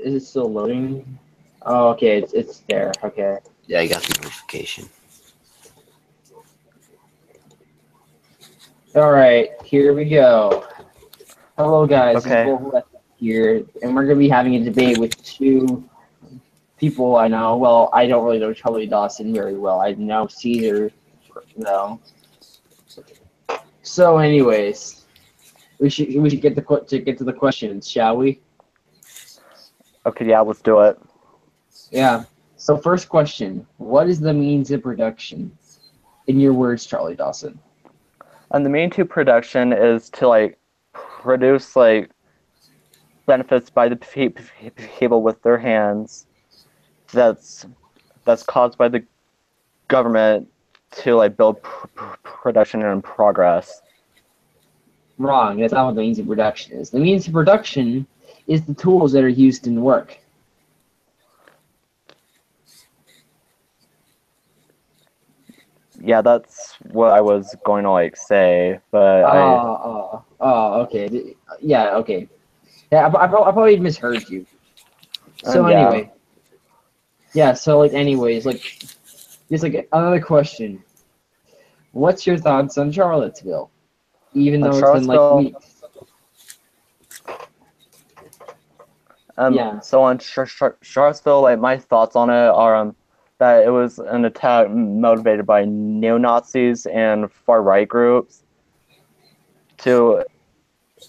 Is it still loading? Oh, okay, it's there. Okay. Yeah, I got the notification. All right, here we go. Hello, guys. It's Okay. Wolf here, and we're gonna be having a debate with two people I know. Well, I don't really know Charlie Dawson very well. I know Caesar, though. So, anyways, we should get to the questions, shall we? Okay, yeah, let's do it. Yeah. So, first question: what is the means of production? In your words, Charlie Dawson. And the main two production is to like produce like benefits by the people with their hands. That's caused by the government to like build production and progress. Wrong. That's not what the means of production is. The means of production is the tools that are used in work. Yeah, that's what I was going to like say, but okay. Yeah, okay. Yeah, I probably misheard you. So yeah. anyway, yeah. So like, anyways, like, just like another question. What's your thoughts on Charlottesville? Even though it's been like weeks. Yeah. So on Charlottesville, like my thoughts on it are that it was an attack motivated by neo-Nazis and far-right groups to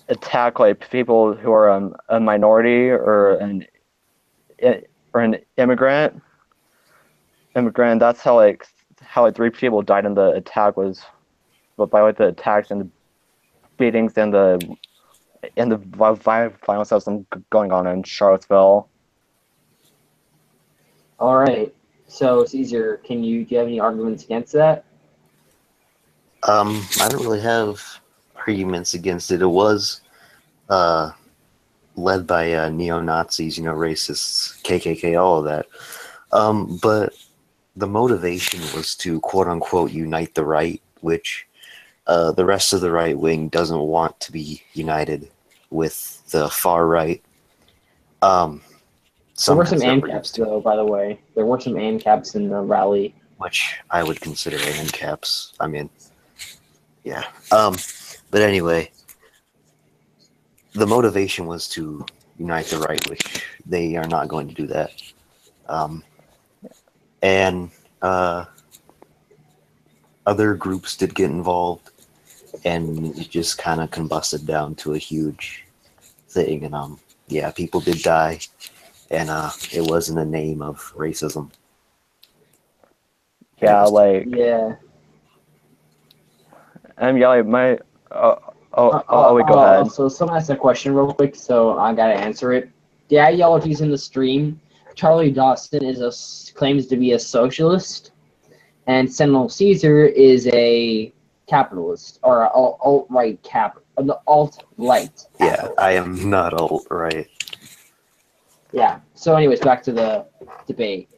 attack like people who are a minority or an immigrant. That's how like 3 people died in the attack was, but by like the attacks and the beatings and the violence that was going on in Charlottesville. All right. So Caesar, do you have any arguments against that? I don't really have arguments against it. It was led by neo-Nazis, racists, KKK, all of that. But the motivation was to quote-unquote unite the right, which the rest of the right wing doesn't want to be united with the far right. There were some ANCAPs, though, by the way. There were some ANCAPs in the rally. Which I would consider ANCAPs. I mean, yeah. But anyway, the motivation was to unite the right, which they are not going to do that. And other groups did get involved, and it just kind of combusted down to a huge thing. And yeah, people did die, and it was in the name of racism. Yeah, like yeah. Yeah, like my go ahead. So someone asked a question real quick, so I gotta answer it. The ideologies in the stream. Charlie Dawson claims to be a socialist, and Centennial Caesar is a capitalist or an alt-right alt-right. Yeah, I am not alt-right. Yeah. So, anyways, back to the debate.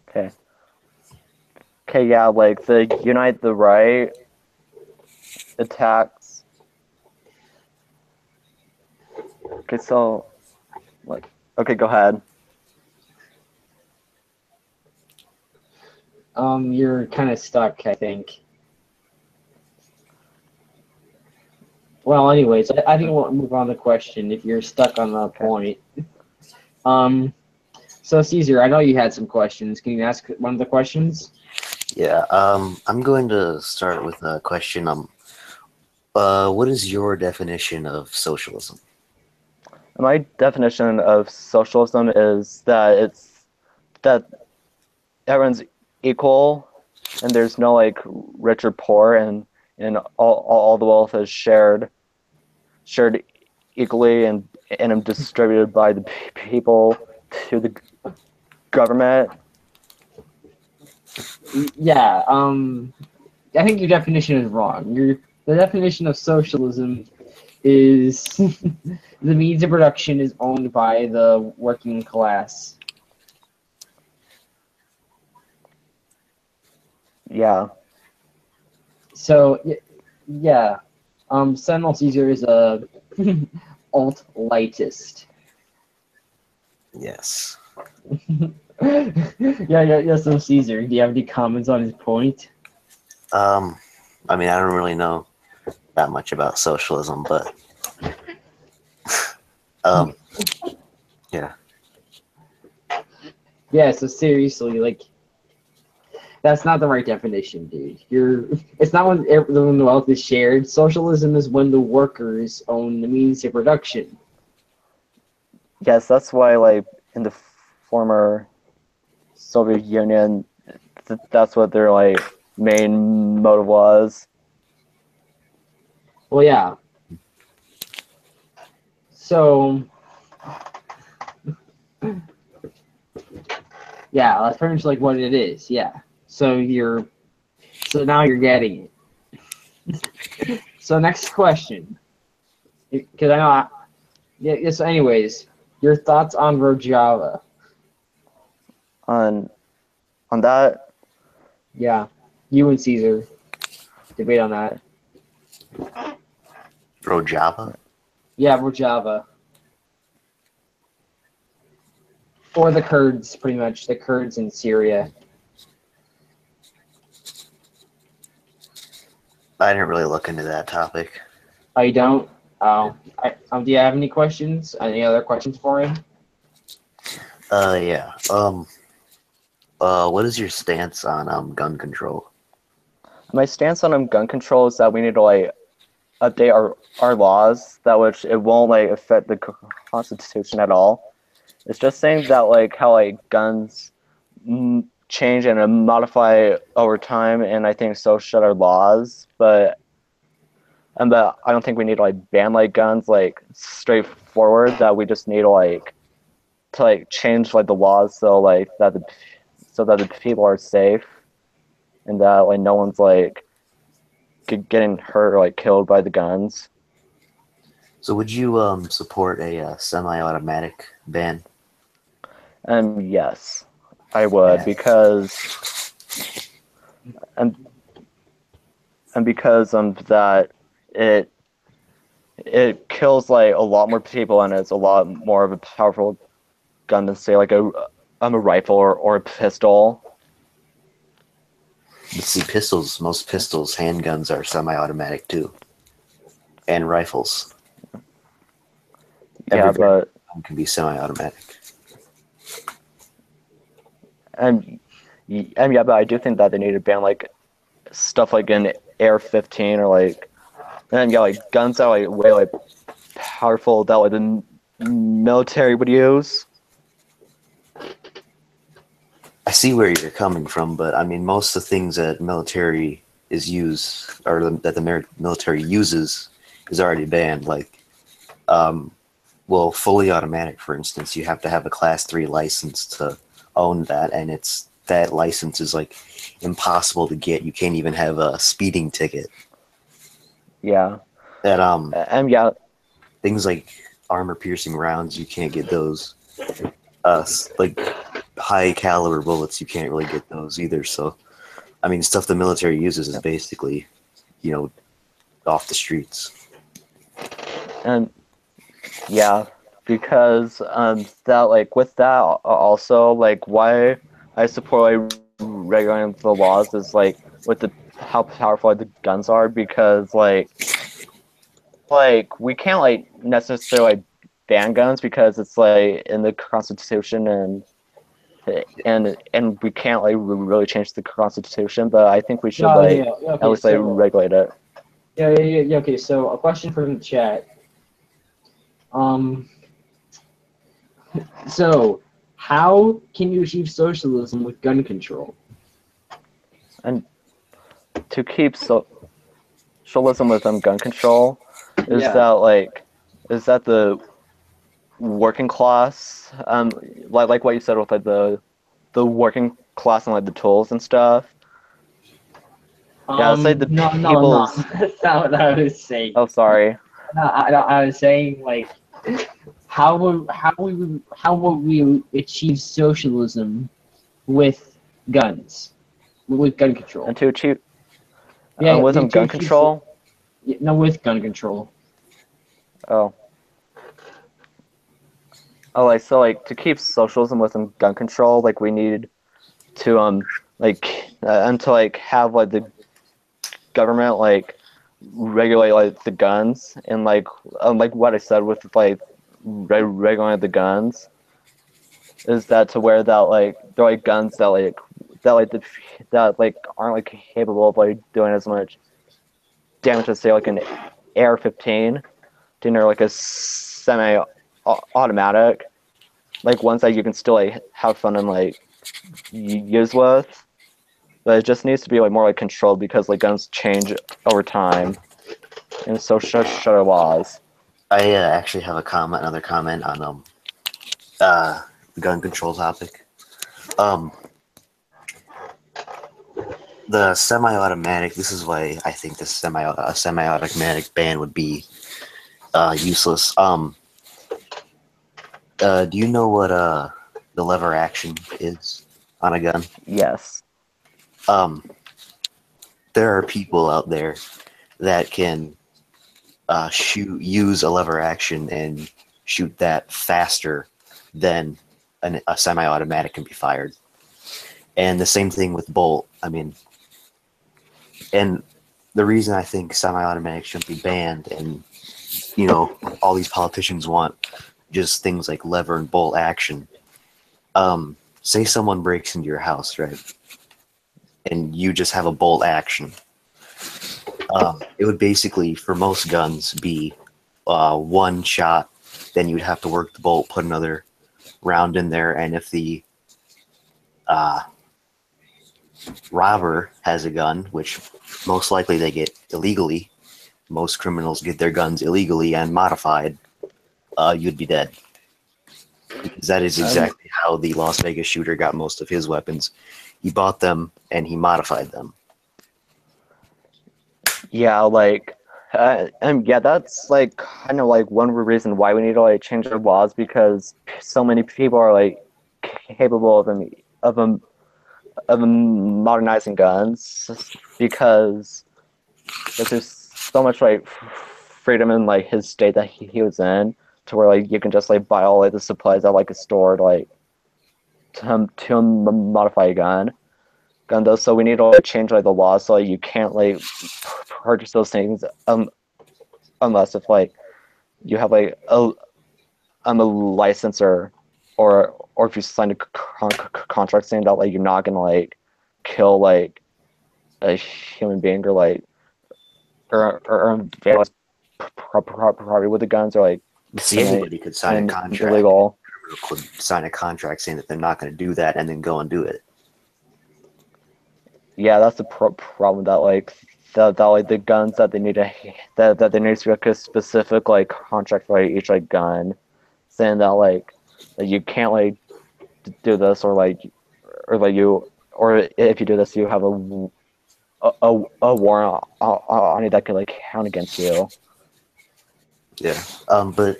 Okay, yeah, like the Unite the Right attacks. Okay, so, like, okay, go ahead. You're kind of stuck, I think. Well, anyways, I think we'll move on to the question if you're stuck on the point. So, Caesar, I know you had some questions. Can you ask one of the questions? Yeah, I'm going to start with a question. What is your definition of socialism? My definition of socialism is that everyone's equal, and there's no like rich or poor, and all the wealth is shared equally and distributed by the people to the government. Yeah, I think your definition is wrong. The definition of socialism is the means of production is owned by the working class. Yeah. So, yeah, Centennial Caesar is a alt-rightist. Yes. Yeah. So Caesar, do you have any comments on his point? I mean, I don't really know that much about socialism, but um, yeah. Yeah. So seriously, like, that's not the right definition, dude. It's not when the wealth is shared. Socialism is when the workers own the means of production. Yes, that's why, like, in the former Soviet Union, that's what their, like, main motive was. Well, yeah. So, yeah, that's pretty much like what it is. Yeah. So now you're getting it. So next question, because I know. Yeah. So, anyways, your thoughts on Rojava? On that, Yeah, you and Caesar debate on that. Rojava? Yeah, Rojava. Or the Kurds, pretty much. The Kurds in Syria. I didn't really look into that topic. Oh, you don't? Oh. Do you have any questions? Any other questions for him? Yeah. What is your stance on gun control? my stance on gun control is that we need to, like, update our laws that which it won't, like, affect the Constitution at all. It's just saying that, like, how, like, guns change and modify over time, and I think so should our laws. But I don't think we need to, like, ban, like, guns, like, straightforward. That we just need to like change, like, the laws so, like, that the people are safe, and that, like, no one's, like, getting hurt or, like, killed by the guns. So would you support a semi-automatic ban? Yes, I would, Yeah. and because that it kills, like, a lot more people, and it's a lot more of a powerful gun than, say, like, a rifle or a pistol. But see, most pistols, handguns are semi-automatic too, and rifles. Yeah, Every but gun can be semi-automatic. and yeah, but I do think that they need to ban, like, stuff like an AR-15 or, like, and yeah, like, guns that are, like, way, like, powerful that, like, the military would use. I see where you're coming from, but I mean, most of the things that military is used, or that the military uses, is already banned. Like, well, fully automatic, for instance, you have to have a Class 3 license to own that, and that license is, like, impossible to get. You can't even have a speeding ticket. Yeah, That and yeah, things like armor-piercing rounds, you can't get those. Like high caliber bullets, you can't really get those either. So, I mean, stuff the military uses is basically, off the streets. and yeah, because that, like, with that also, like, why I support, like, regulating the laws is, like, with the how powerful, like, the guns are, because, like, we can't, like, necessarily, like, ban guns because it's, like, in the Constitution, and we can't, like, really change the Constitution, but I think we should, like, Yeah. at Okay. least, like, regulate it. Yeah. Okay. So a question from the chat. So how can you achieve socialism with gun control? And to keep socialism with gun control is Yeah. that the working class, like what you said with, like, the working class and, like, the tools and stuff. Yeah, it's like the No. people's. That's not what I was saying. Oh, sorry. No, I was saying, like, how would we achieve socialism with guns, with gun control? And to achieve Yeah, with to gun achieve control. no, with gun control. Oh. Oh, like so, like to keep socialism within gun control, like we need to and to like have like the government like regulate like the guns and like what I said with like regulating the guns is that to where that like they're like guns that like the, that like aren't like capable of like doing as much damage as say like an AR-15 to like a semi-automatic, like ones that you can still like have fun and like use with, but it just needs to be like more like controlled because like guns change over time, and so should our laws. I actually have another comment on the gun control topic. The semi-automatic. This is why I think the semi-automatic ban would be useless. Do you know what the lever action is on a gun? Yes. There are people out there that can use a lever action and shoot that faster than a semi-automatic can be fired. And the same thing with bolt. I mean, and the reason I think semi-automatic shouldn't be banned, and all these politicians want just things like lever and bolt action. Say someone breaks into your house, right? And you just have a bolt action. It would basically, for most guns, be one shot. Then you'd have to work the bolt, put another round in there, and if the robber has a gun, which most likely they get illegally, most criminals get their guns illegally and modified, you'd be dead. Because that is exactly how the Las Vegas shooter got most of his weapons. He bought them and he modified them. Yeah, yeah, that's like kind of like one reason why we need to like change our laws, because so many people are like capable of modernizing guns, because there's so much like freedom in like his state that he was in, to where like you can just like buy all like the supplies at like a store to like to modify a gun though. So we need to like change like the laws so like, you can't like purchase those things unless if like you have like a licensor, or if you sign a contract saying that like you're not gonna like kill like a human being, or like or invade property with the guns, or like See, anybody could sign a contract. Illegal. Could sign a contract saying that they're not going to do that, and then go and do it. Yeah, that's the problem, that like that like the guns that they need to that they need to make a specific like contract for like, each like gun, saying that like you can't like do this, or if you do this you have a warrant on you that can like count against you. Yeah. But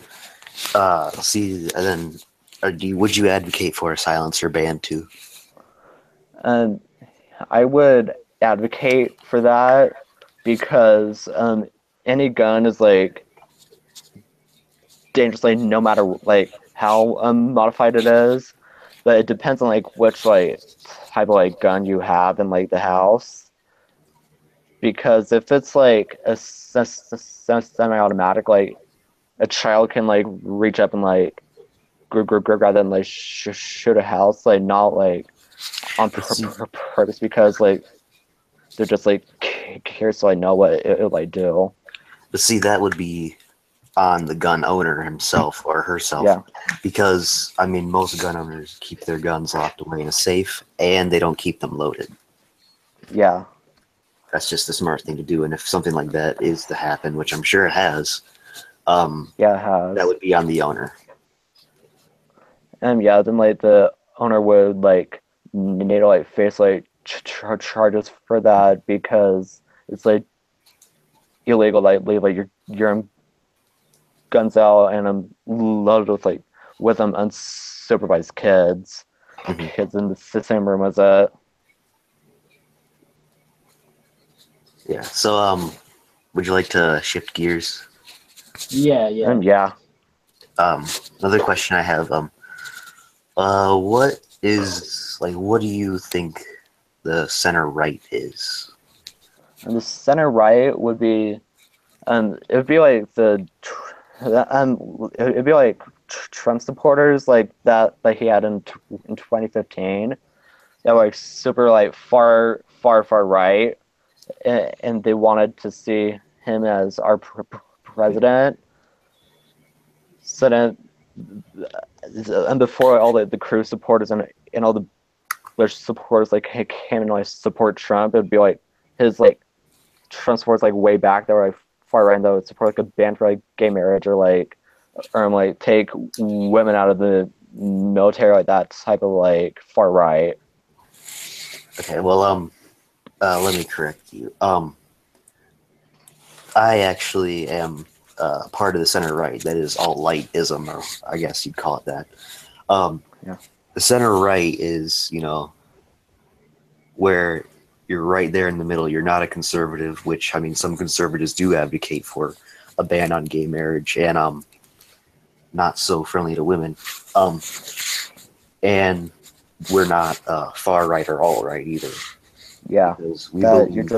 see, and then would you advocate for a silencer ban too? And I would advocate for that, because any gun is like dangerous, like no matter like how modified it is. But it depends on like which like type of like gun you have in like the house. Because if it's like a semi-automatic, like a child can like reach up and like grab and like shoot a house, like not like on purpose, because like they're just like curious to like know what it like do. But see, that would be on the gun owner himself or herself. Yeah. Because I mean, most gun owners keep their guns locked away in a safe, and they don't keep them loaded. Yeah. That's just the smart thing to do. And if something like that is to happen, which I'm sure it has, yeah, it has. that would be on the owner. And yeah, then like the owner would like need to like face like charges for that, because it's like illegal like leave like your guns out and loaded with them unsupervised kids, Mm-hmm. kids in the same room as it. Yeah. So, would you like to shift gears? Yeah. And yeah. Another question I have, what what do you think the center right is? And the center right would be, it would be like it'd be like Trump supporters like that he had in 2015. That were like super like far right, and they wanted to see him as our president. So then, and before all the crew supporters and all the Bush supporters like came and like support Trump, it'd be like his like Trump supporters like way back that were like far right, and that would support like a ban for like gay marriage or like take women out of the military, like that type of like far right. Okay, well, let me correct you. I actually am part of the center right. That is alt-lightism, or I guess you'd call it that. Yeah. The center right is, where you're right there in the middle. You're not a conservative, which, I mean, some conservatives do advocate for a ban on gay marriage and not so friendly to women. And we're not far right or alt right either. Yeah. Because we That believe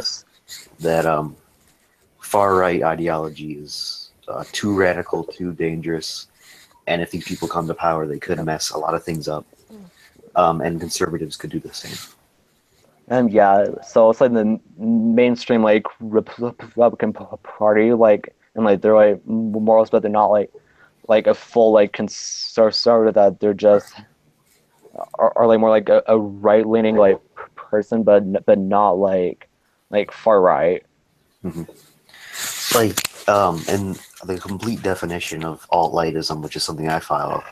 that far right ideology is too radical, too dangerous, and if these people come to power, they could mess a lot of things up. And conservatives could do the same. And yeah, so it's like the mainstream like Republican Party, like, and like they're like morals, but they're not like a full like conservative. That they're just are like more like a right leaning like person, but not like far right. Mm-hmm. And the complete definition of alt-lightism, which is something I follow,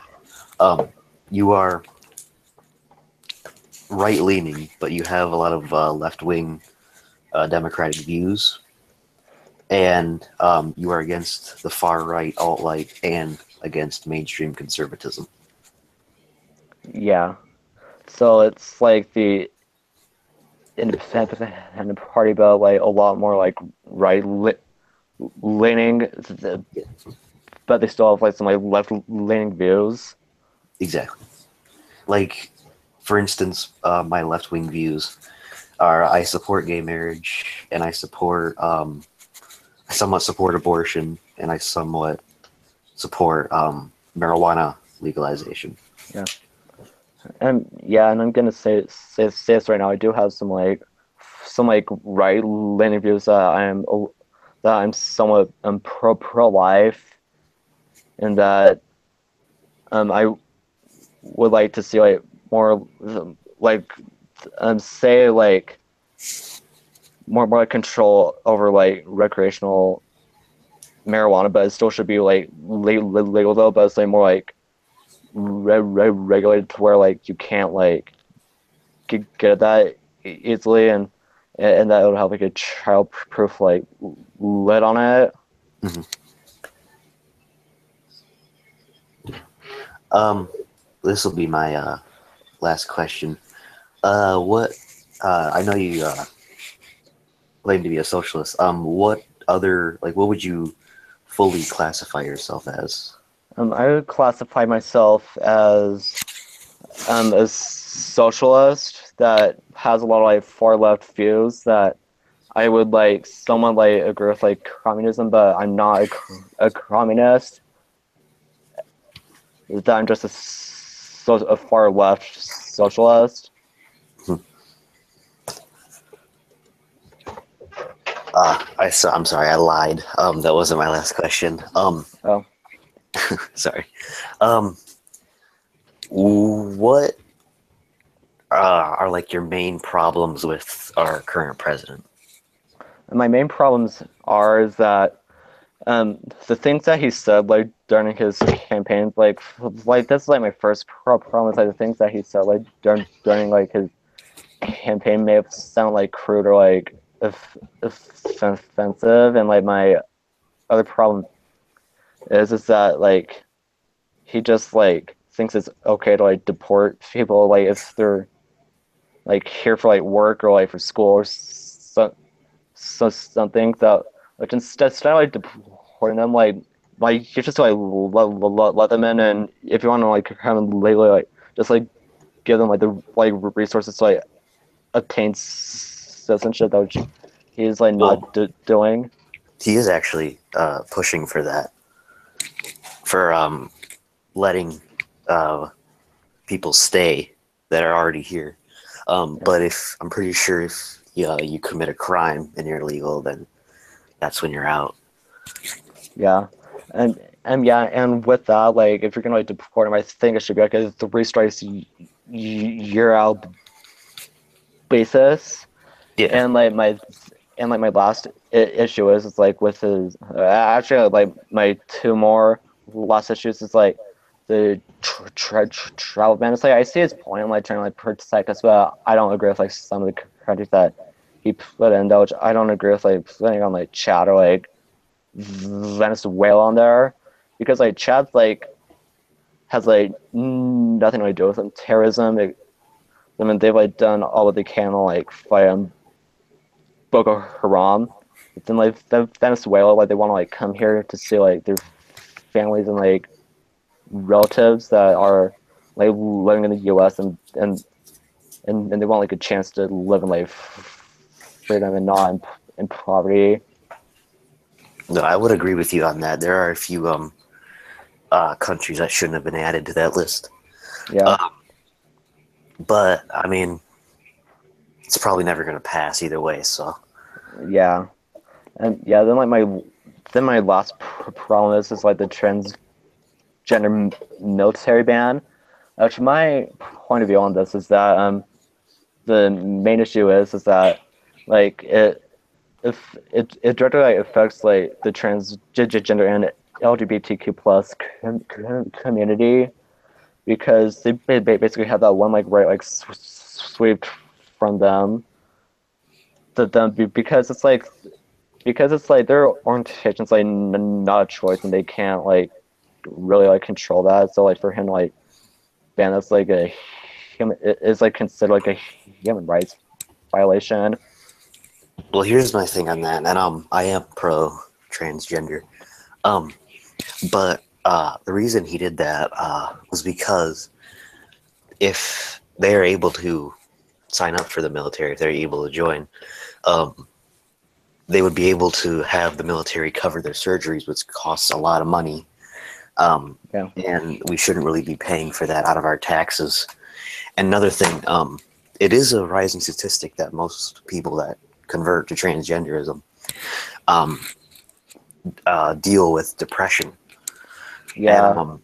you are right-leaning, but you have a lot of left-wing democratic views, and you are against the far-right alt-right and against mainstream conservatism. Yeah. So it's like the independent party, but like a lot more like right leaning, but they still have like some like left leaning views. Exactly. Like, for instance, my left-wing views are I support gay marriage, and I somewhat support abortion, and I somewhat support marijuana legalization. Yeah. And yeah, and I'm gonna say this right now. I do have some like right leaning views that I'm somewhat pro life, and that I would like to see like more like say like more like control over like recreational marijuana, but it still should be like legal though. But it's like more like regulated to where like you can't like get at that easily, and that would have like a child-proof like lid on it. Mm-hmm. This will be my last question. What I know you claim to be a socialist. What would you fully classify yourself as? I would classify myself as a socialist that has a lot of like far left views. That I would like someone like agree with like communism, but I'm not a communist. That I'm just a far left socialist. I'm sorry, I lied. That wasn't my last question. Oh. Sorry. What are like your main problems with our current president? My main problems is that the things that he said like during his campaigns, like this is like my first problem is like the things that he said like during like his campaign may have sounded like crude or like offensive, and like my other problem is that like he just like thinks it's okay to like deport people like if they're like here for like work or like for school or something, that like instead of like deporting them, like like you just like let them in, and if you want to like kind of lately like just like give them like the like resources to like obtain citizenship, that which he's like Well, not doing. he is actually pushing for that, for letting people stay that are already here. But if I'm pretty sure if you commit a crime and you're illegal, then that's when you're out. Yeah, and yeah, and with that, like if you're gonna like deport him, I think it should be like a 3 strikes year out basis. Yeah. And like my last issue is it's like with his actually like my two more last issues is like the travel ban. It's like I see his point in like trying to like protect us, but I don't agree with like some of the countries that he put in, though, which I don't agree with like putting on like Chad or like Venezuela on there, because like Chad like has like nothing to do with them. Terrorism. I mean, they've like done all what they can to like fight Boko Haram. But then like Venezuela, like they want to like come here to see like their families and like relatives that are like living in the U.S. and they want like a chance to live in like freedom and not in poverty. No, I would agree with you on that. There are a few countries that shouldn't have been added to that list. Yeah, But I mean, it's probably never going to pass either way. So yeah, and yeah. Then my last problem is like the transgender military ban. Actually, my point of view on this is that the main issue is that like it directly like, affects like the transgender and LGBTQ plus community, because they basically have that one like right like sweep from them to them because it's like their orientation's like not a choice, and they can't like really like control that. So like for him to like ban that's like a human, it is like considered like a human rights violation. well, here's my thing on that, and I am pro transgender, um, but the reason he did that was because if they're able to sign up for the military, if they're able to join, um, they would be able to have the military cover their surgeries, which costs a lot of money, Yeah. and we shouldn't really be paying for that out of our taxes. And another thing, it is a rising statistic that most people that convert to transgenderism deal with depression. Yeah. And,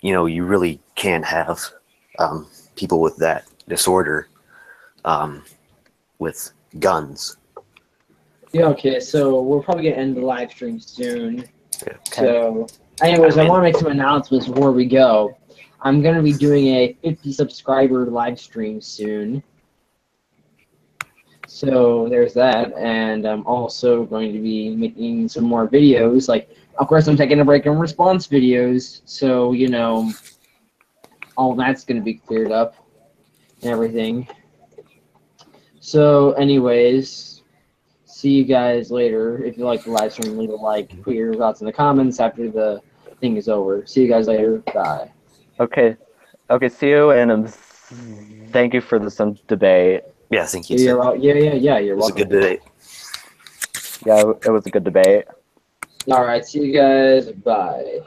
you really can't have people with that disorder with guns. Yeah, okay, so we're probably gonna end the live stream soon. Okay. So, anyways, I want to make some announcements before we go. I'm gonna be doing a 50 subscriber live stream soon. So there's that, and I'm also going to be making some more videos. Like, of course, I'm taking a break in response videos, so all that's gonna be cleared up and everything. So, anyways, see you guys later. If you like the live stream, leave a like, put your thoughts in the comments after the thing is over. See you guys later. Bye. Okay. See you, and thank you for this debate. Yeah, I think you Yeah, said you're it was a welcome. good debate. Yeah, it was a good debate. All right, see you guys. Bye.